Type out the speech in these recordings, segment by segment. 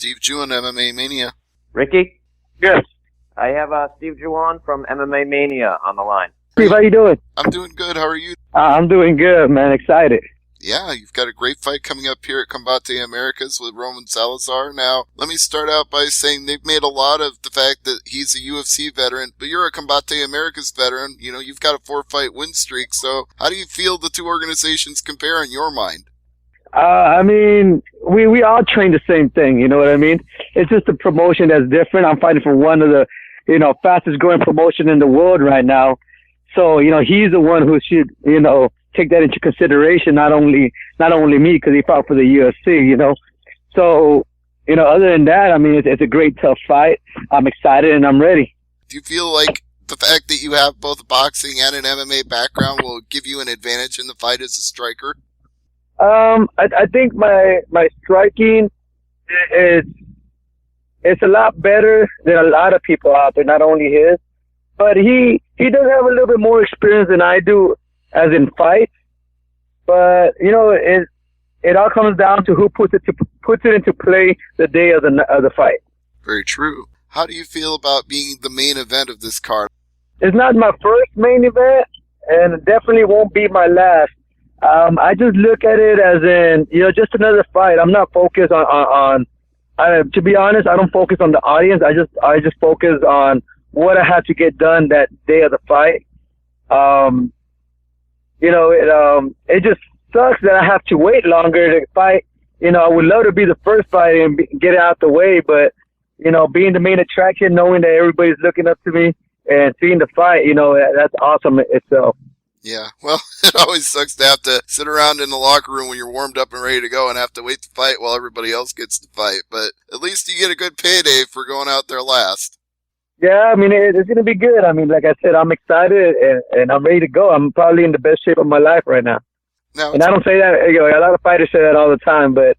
Steve Juan, MMA Mania. Ricky? Yes. I have Steve Juan from MMA Mania on the line. Steve, how you doing? I'm doing good. How are you? I'm doing good, man. Excited. Yeah, you've got a great fight coming up here at Combate Americas with Roman Salazar. Now, let me start out by saying they've made a lot of the fact that he's a UFC veteran, but you're a Combate Americas veteran. You know, you've got a 4-fight win streak, so how do you feel the two organizations compare in your mind? I mean, we all train the same thing, you know what I mean? It's just a promotion that's different. I'm fighting for one of the, fastest growing promotion in the world right now. So, he's the one who should, take that into consideration, not only me, because he fought for the UFC, So, other than that, I mean, it's a great, tough fight. I'm excited and I'm ready. Do you feel like the fact that you have both a boxing and an MMA background will give you an advantage in the fight as a striker? I think my striking is it's a lot better than a lot of people out there, not only his, but he does have a little bit more experience than I do as in fights. But it all comes down to who puts it into play the day of the fight. Very true. How do you feel about being the main event of this card? It's not my first main event, and it definitely won't be my last. I just look at it as in, just another fight. I'm not focused on to be honest, I don't focus on the audience. I just focus on what I have to get done that day of the fight. It just sucks that I have to wait longer to fight. I would love to be the first fight and get it out the way, but, being the main attraction, knowing that everybody's looking up to me and seeing the fight, that's awesome itself. Yeah, well, it always sucks to have to sit around in the locker room when you're warmed up and ready to go and have to wait to fight while everybody else gets to fight. But at least you get a good payday for going out there last. Yeah, I mean, it's going to be good. I mean, like I said, I'm excited and I'm ready to go. I'm probably in the best shape of my life right now. And I don't say that, a lot of fighters say that all the time, but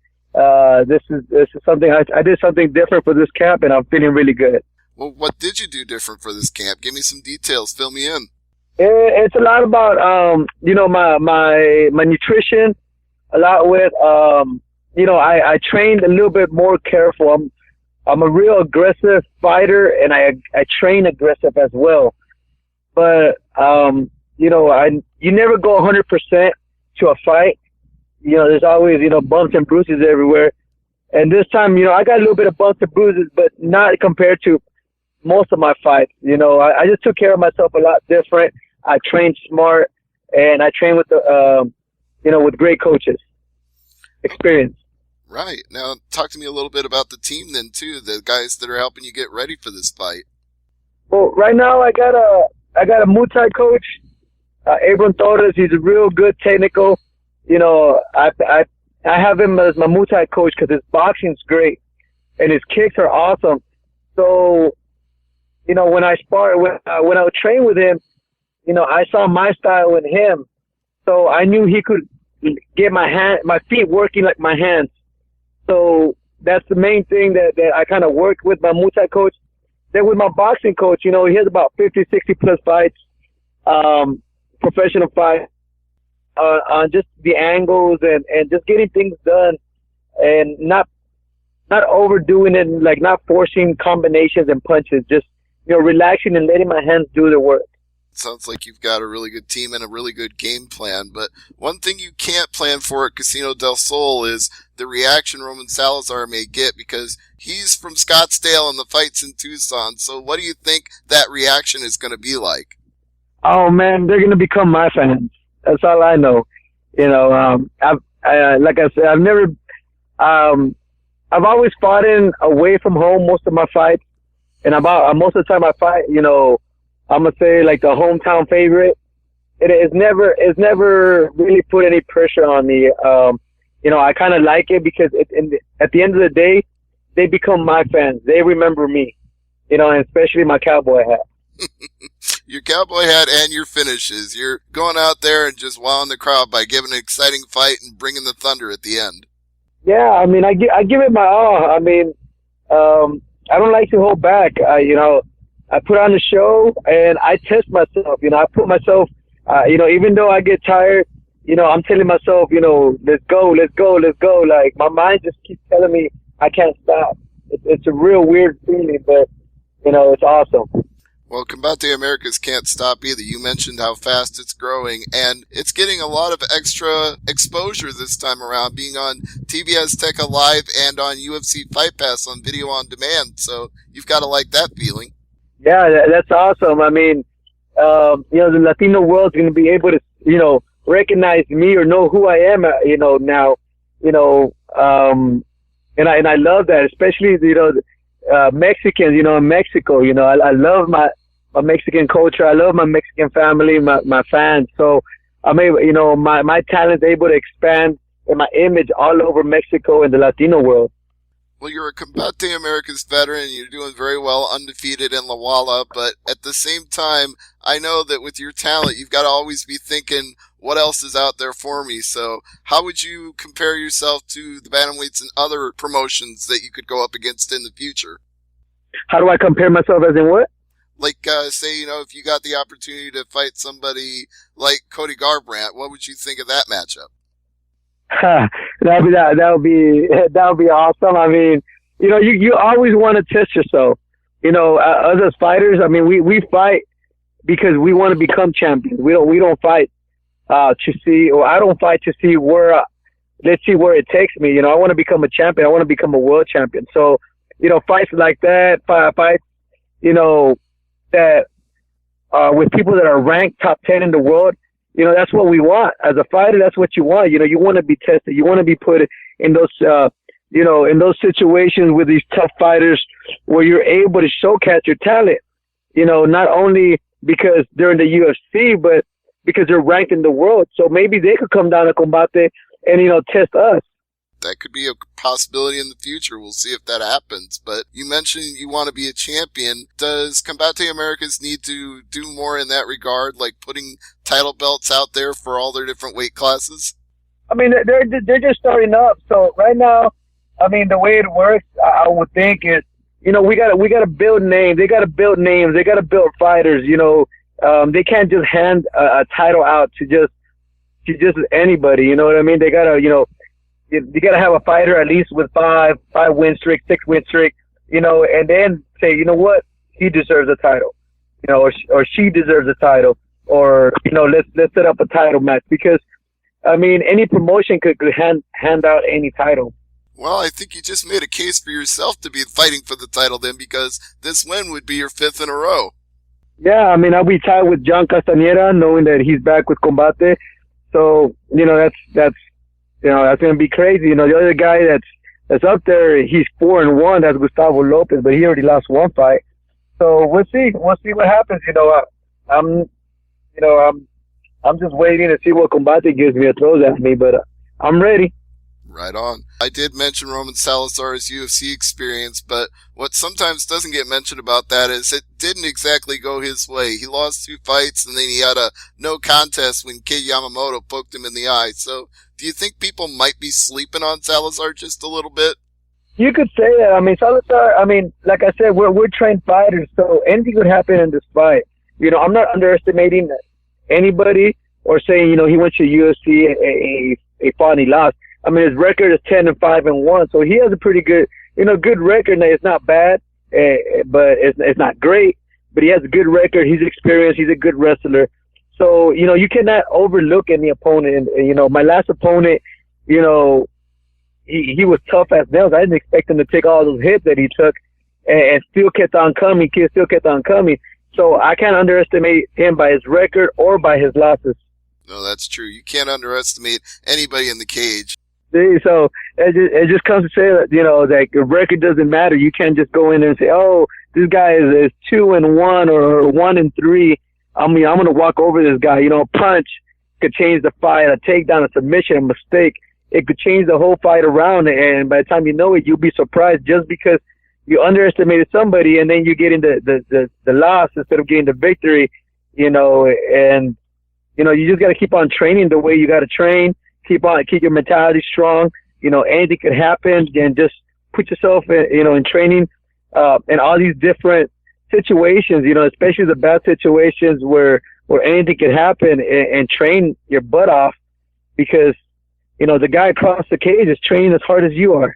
this is something, I did something different for this camp and I'm feeling really good. Well, what did you do different for this camp? Give me some details. Fill me in. It's a lot about, my nutrition, a lot with, I trained a little bit more careful. I'm a real aggressive fighter and I train aggressive as well. But, you never go 100% to a fight. There's always, bumps and bruises everywhere. And this time, I got a little bit of bumps and bruises, but not compared to most of my fights. I just took care of myself a lot different. I trained smart and I trained with with great coaches. Experience. Right. Now, talk to me a little bit about the team then, too, the guys that are helping you get ready for this fight. Well, right now I got a Muay Thai coach, Abram Torres. He's a real good technical. I have him as my Muay Thai coach because his boxing's great and his kicks are awesome. So, when I would train with him, I saw my style in him. So I knew he could get my feet working like my hands. So that's the main thing that I kind of work with my Muay Thai coach. Then with my boxing coach, he has about 50, 60 plus fights, professional fights, on just the angles and just getting things done and not overdoing it, like not forcing combinations and punches, just, relaxing and letting my hands do the work. Sounds like you've got a really good team and a really good game plan, but one thing you can't plan for at Casino del Sol is the reaction Roman Salazar may get because he's from Scottsdale and the fight's in Tucson. So what do you think that reaction is going to be like? Oh man, they're going to become my fans. That's all I know. Like I said, I've always fought in away from home most of my fights, and most of the time I fight, I'm gonna say like the hometown favorite. It's never really put any pressure on me. I kind of like it because at the end of the day, they become my fans. They remember me, and especially my cowboy hat. Your cowboy hat and your finishes. You're going out there and just wowing the crowd by giving an exciting fight and bringing the thunder at the end. Yeah, I mean, I give it my all. I mean, I don't like to hold back. I put on the show and I test myself. I put myself, even though I get tired, I'm telling myself, let's go. Like my mind just keeps telling me I can't stop. it's a real weird feeling, but it's awesome. Well, Combate Americas can't stop either. You mentioned how fast it's growing, and it's getting a lot of extra exposure this time around, being on TV Azteca Live and on UFC Fight Pass on video on demand. So you've got to like that feeling. Yeah, that's awesome. I mean, the Latino world's going to be able to, recognize me or know who I am, now, and I love that, especially, Mexicans, in Mexico, I love my Mexican culture. I love my Mexican family, my fans. So I'm able, my talent's able to expand and my image all over Mexico and the Latino world. Well, you're a Combate Americas veteran. You're doing very well, undefeated in La Walla. But at the same time, I know that with your talent, you've got to always be thinking, what else is out there for me? So how would you compare yourself to the bantamweights and other promotions that you could go up against in the future? How do I compare myself as in what? Like, say, if you got the opportunity to fight somebody like Cody Garbrandt, what would you think of that matchup? That would be awesome. I mean, you always want to test yourself. Us as fighters, I mean, we fight because we want to become champions. We don't fight to see, or I don't fight to see let's see where it takes me. I want to become a champion. I want to become a world champion. So, fights like that, fights, that with people that are ranked top 10 in the world, that's what we want. As a fighter, that's what you want. You want to be tested. You want to be put in those, in those situations with these tough fighters where you're able to showcase your talent, not only because they're in the UFC, but because they're ranked in the world. So maybe they could come down to Combate and, test us. That could be a possibility in the future. We'll see if that happens. But you mentioned you want to be a champion. Does Combate Americas need to do more in that regard, like putting title belts out there for all their different weight classes? I mean, they're just starting up. So right now, I mean, the way it works, I would think is, we gotta build names. They gotta build names. They gotta build fighters. They can't just hand a title out to just anybody. You know what I mean? They gotta, you got to have a fighter at least with five win streak, 6 win streak, and then say, what, he deserves a title, or she deserves a title, or, let's set up a title match, because, I mean, any promotion could hand out any title. Well, I think you just made a case for yourself to be fighting for the title then, because this win would be your 5th in a row. Yeah, I mean, I'll be tied with John Castañeda, knowing that he's back with Combate. So, that's going to be crazy. The other guy that's up there, he's 4-1. That's Gustavo Lopez, but he already lost one fight. So we'll see. We'll see what happens. I'm just waiting to see what Combate gives me or throws at me, but I'm ready. Right on. I did mention Roman Salazar's UFC experience, but what sometimes doesn't get mentioned about that is it didn't exactly go his way. He lost 2 fights, and then he had a no contest when Kei Yamamoto poked him in the eye. So do you think people might be sleeping on Salazar just a little bit? You could say that. I mean, Salazar, like I said, we're trained fighters, so anything could happen in this fight. I'm not underestimating anybody or saying, he went to UFC, a fought and he lost. I mean, his record is 10-5-1, so he has a pretty good, good record. Now, it's not bad, but it's not great, but he has a good record. He's experienced. He's a good wrestler. So, you cannot overlook any opponent. And, my last opponent, he was tough as nails. I didn't expect him to take all those hits that he took and still kept on coming. So I can't underestimate him by his record or by his losses. No, that's true. You can't underestimate anybody in the cage. So it just comes to say that, that the record doesn't matter. You can't just go in there and say, oh, this guy is 2-1 or 1-3. I'm going to walk over this guy. Punch could change the fight, a takedown, a submission, a mistake. It could change the whole fight around. And by the time you know it, you'll be surprised just because you underestimated somebody and then you get into the loss instead of getting the victory, and, you just got to keep on training the way you got to train. Keep your mentality strong. Anything could happen, and just put yourself in training, in all these different situations, especially the bad situations where anything could happen, and train your butt off, because, the guy across the cage is training as hard as you are.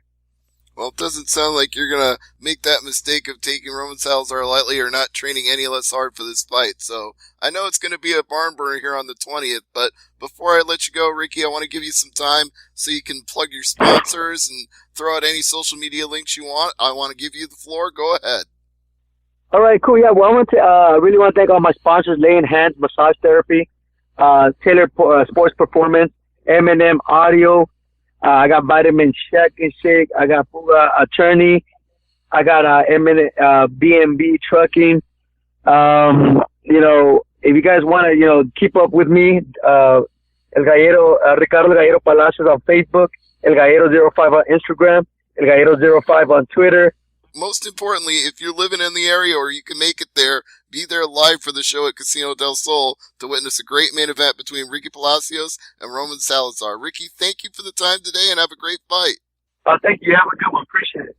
Well, it doesn't sound like you're going to make that mistake of taking Roman Salazar lightly or not training any less hard for this fight. So I know it's going to be a barn burner here on the 20th, but before I let you go, Ricky, I want to give you some time so you can plug your sponsors and throw out any social media links you want. I want to give you the floor. Go ahead. All right, cool. Yeah, well, I really want to thank all my sponsors: Laying Hands Massage Therapy, Taylor Sports Performance, M&M Audio. I got Vitamin Shake. I got Attorney. I got B&B Trucking. You know, if you guys want to, you know, keep up with me, El Gallero, Ricardo Gallero Palacios on Facebook, El Gallero 05 on Instagram, El Gallero 05 on Twitter. Most importantly, if you're living in the area or you can make it there, be there live for the show at Casino del Sol to witness a great main event between Ricky Palacios and Roman Salazar. Ricky, thank you for the time today and have a great fight. Thank you. Have a good one. Appreciate it.